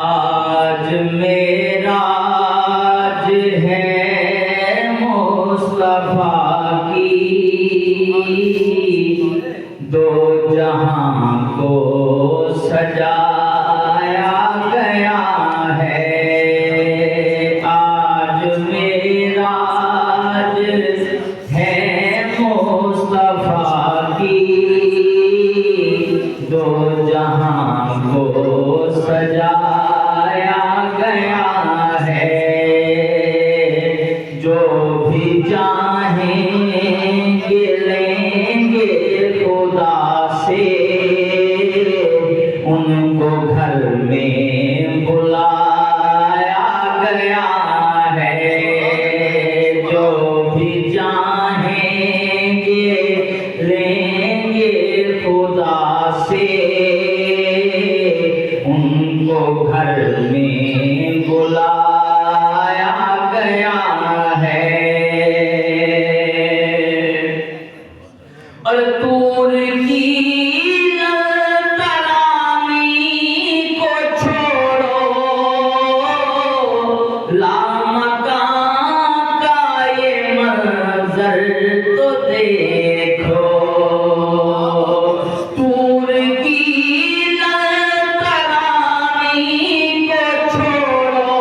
آج معراج ہے مصطفیٰ کی، دو جہاں کو سجایا گیا ہے۔ آج معراج ہے مصطفیٰ کی، دو جہاں کو سجایا گیا ہے۔ جو بھی چاہیں گے لیں گے خدا سے، ان کو گھر میں بلایا گیا ہے۔ جو بھی چاہیں گے لیں گے خدا سے، ان کو گھر میں بلایا گیا ہے۔ اور طور کی ترانی کو چھوڑو، لامکان کا یہ منظر تو دیکھو۔ طور کی ترانی کو چھوڑو،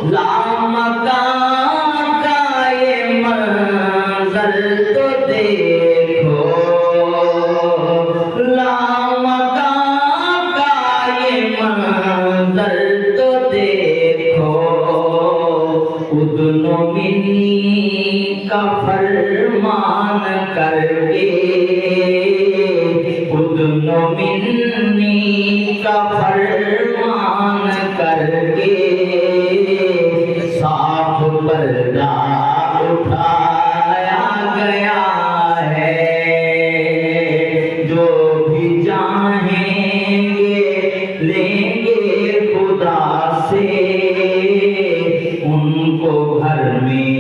لامکان کا یہ منظر تو دیکھو۔ لامکان کا یہ منظر تو دیکھو۔ ادنو منی کا فرمان کر کے، ادنو منی کا فرمان کر کے، صاف پردہ اٹھایا گیا ہے۔ جو بھی چاہیں گے لیں گے خدا سے، ان کو گھر میں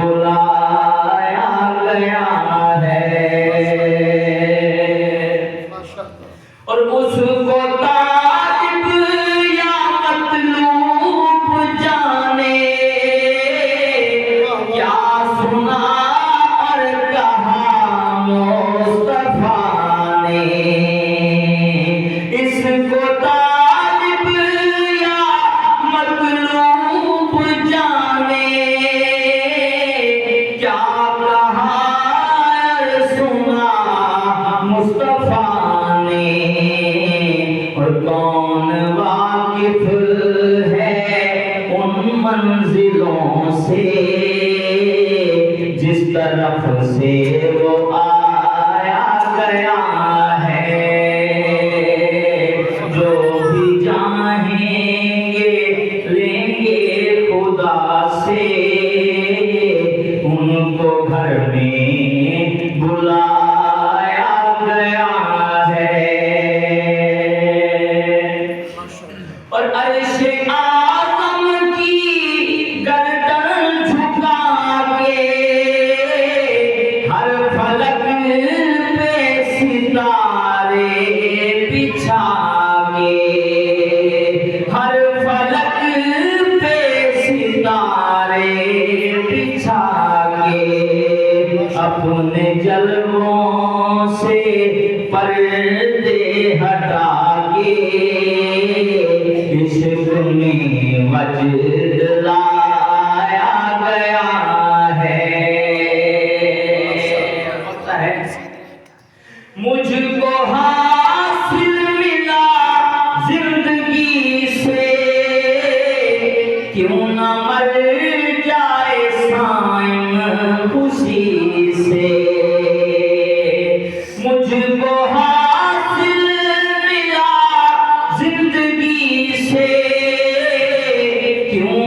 بلایا گیا ہے۔ اور اس کو طالب یا مطلوب جانے، کیا سنا اور کہا مصطفیٰ نے۔ اس کو طالب یا مطلوب جانے، کیا کہا اور سنا مصطفیٰ نے۔ اور کون واقف ہے ان منزلوں سے، جس طرف سے وہ آیا گیا ہے۔ جو بھی چاہیں گے لیں گے خدا سے، ان کو گھر میں بلایا گیا ہے۔ اور عرش اعظم کی گردن جھکا کے، ہر فلک پہ ستارے بچھا کے، ہر فلک پہ ستارے بچھا کے، اپنے جلووں سے پردے ہٹا کے، عشق میں مجد لایا گیا ہے۔ مجھ کو حاصل ملا زندگی سے، کیوں نہ مر جائے سائن خوشی سے۔ مجھ کو حاصل ملا زندگی سے، کیوں